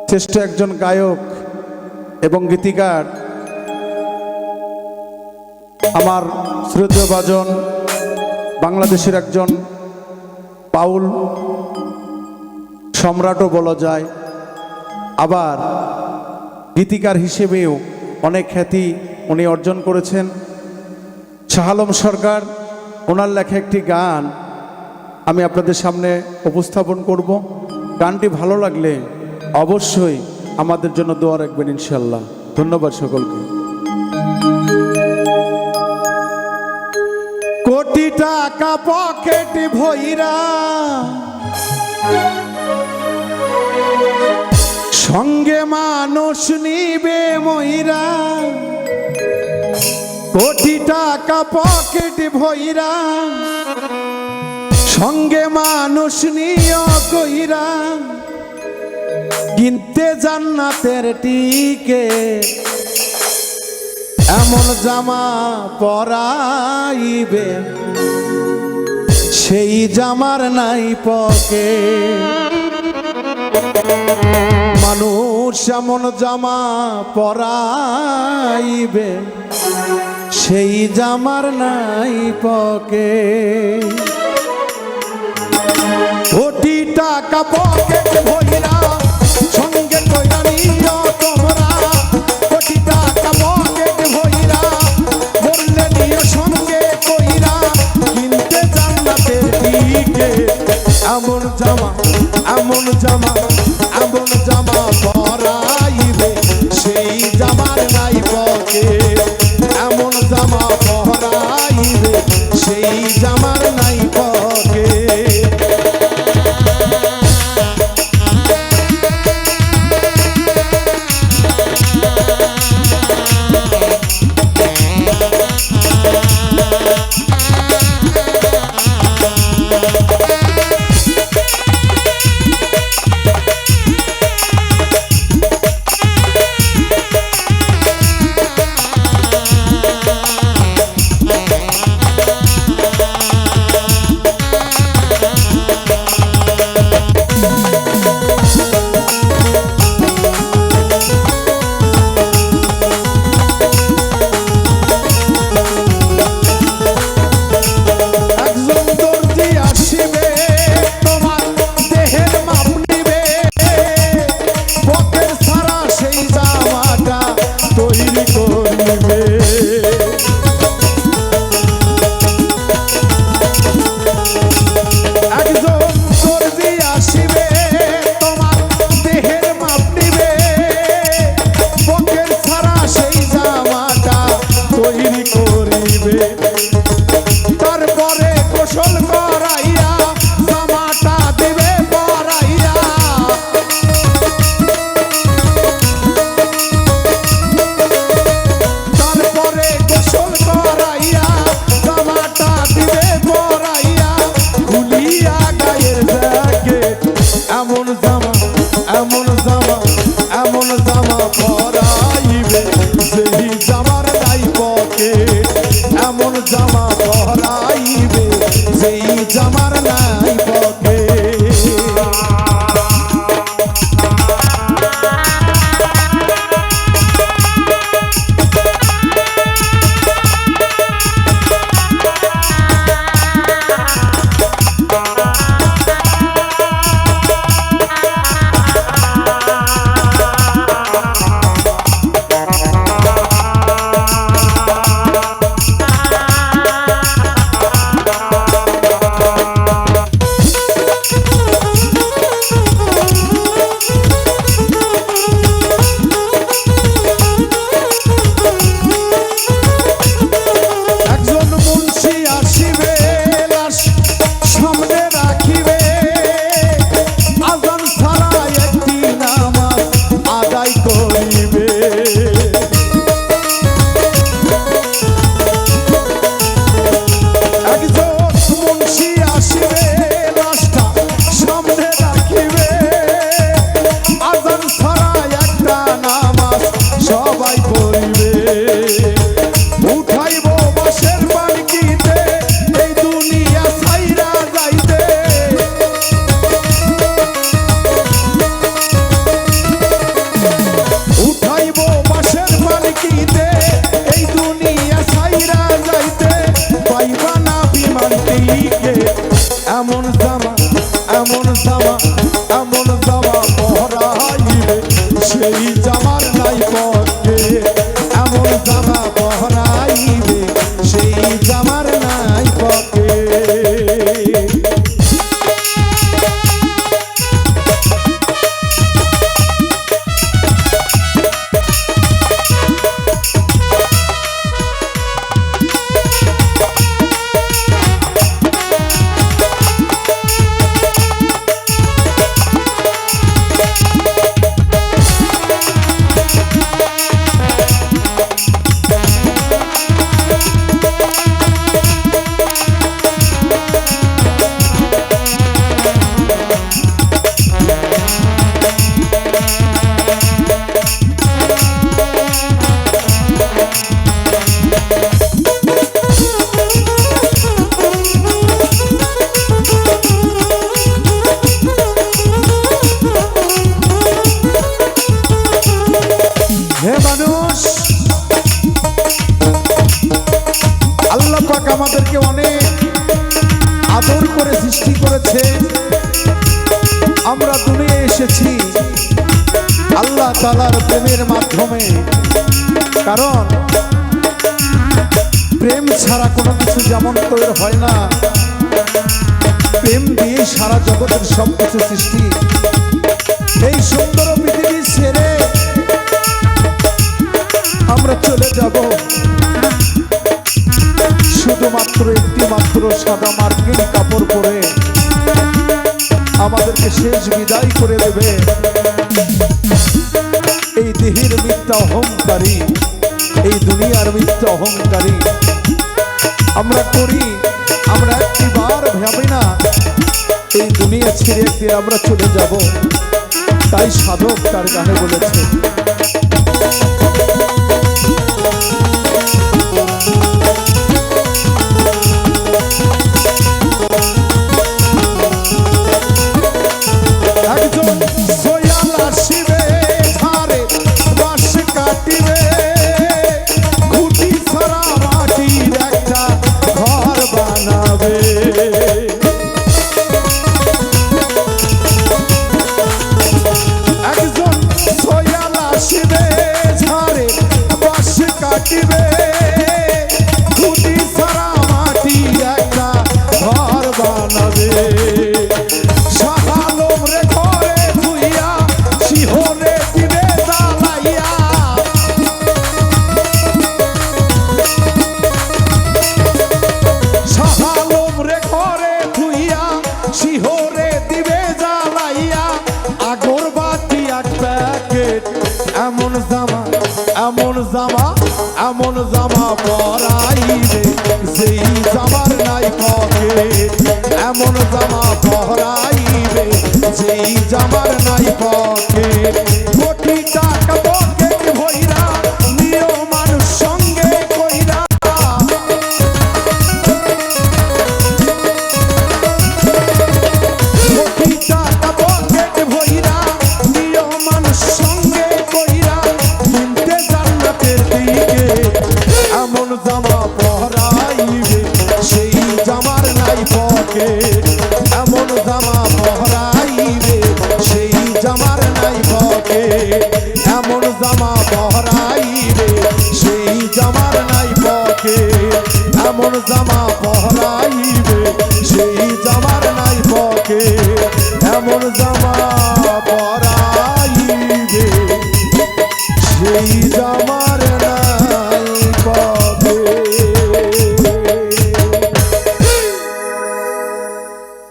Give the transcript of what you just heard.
শ্রেষ্ঠ একজন গায়ক এবং গীতিকার আমার শ্রদ্ধেয় ভাজন বাংলাদেশের একজন বাউল সম্রাটও বলা যায়, আবার গীতিকার হিসেবেও অনেক খ্যাতি উনি অর্জন করেছেন। শাহ আলম সরকার, ওনার লেখা একটি গান আমি আপনাদের সামনে উপস্থাপন করব। গানটি ভালো লাগলে অবশ্যই আমাদের জন্য দোয়া রাখবেন ইনশাল্লাহ। ধন্যবাদ সকলকে। কোটি টাকা পকেট ভইরা সঙ্গে মানুষ নিবে মইরা, কোটি টাকা পকেট ভইরা সঙ্গে মানুষ নিয় কইরা, কিনতে জান্নাতের টিকে এমন জামা পরাইবে সেই জামার নাই পকে। মানুষ এমন জামা পরাইবে সেই জামার নাই পকে। কোটি টাকা পকেট ভইরা সঙ্গে কইরা নিও তোমরা, কোটি টাকা পকেট ভইরা বললে নিও সঙ্গে কইরা, কিনতে জান্নাতের দিকে এমন জামা এমন জামা এমন জামা পরাইবে সেই জামার নাই পকে। এমন জামা পরাইবে সেই জামার নাই পকে। এমন জামা পরাইবে সেই জামার নাই পকে। আমাদেরকে অনেক আদর করে সৃষ্টি করেছে। আমরা দুনিয়ায় এসেছি আল্লাহ তাআলার প্রেমের মাধ্যমে, কারণ প্রেম ছাড়া কোনো কিছু যেমন তৈরি হয় না, প্রেম দিয়ে সারা জগতের সবকিছু সৃষ্টি। এই সুন্দর পৃথিবী ছেড়ে আমরা চলে যাব, শুধুমাত্র একটি মাত্র সাদা মার্কিন কাপড় পরে আমাদেরকে শেষ বিদায় করে দেবে। এই দেহের মিথ্যা অহংকারী, এই দুনিয়ার মিথ্যা অহংকারী আমরা করি। আমরা একটিবার ভাবি না এই দুনিয়া ছেড়ে একদিন আমরা চলে যাব। তাই সাধক তার গানে বলেছে, একজন সোয়াল আসিবে ধারে বাঁশ কাটিবে, খুঁটি ছাড়া মাটির একটা ঘর বানাবে। একজন সোয়াল আসিবে ধারে বাঁশ কাটিবে, খুঁটি ছাড়া মাটির একটা ঘর বানাবে। এমন জামা এমন জামা এমন জামা পরাইবে যেই জামার নাই পকেট, এমন জামা পরাইবে যেই জামার নাই পকেট। কোটি টাকা পকেট ভইরা নিও মানুষ সঙ্গে কইরা, কোটি টাকা পকেট ভইরা নিও মানুষ সঙ্গে কইরা, কিনতে জান্নাতের দিকে এমন জামা পরাইবে সেই জামার নাই পকেট, এমন জামা পরাইবে সেই জামার নাই পকেট, এমন জামা পরাইবে সেই জামার নাই পকেট, এমন জামা পরাইবে সেই জামার নাই পকেট, এমন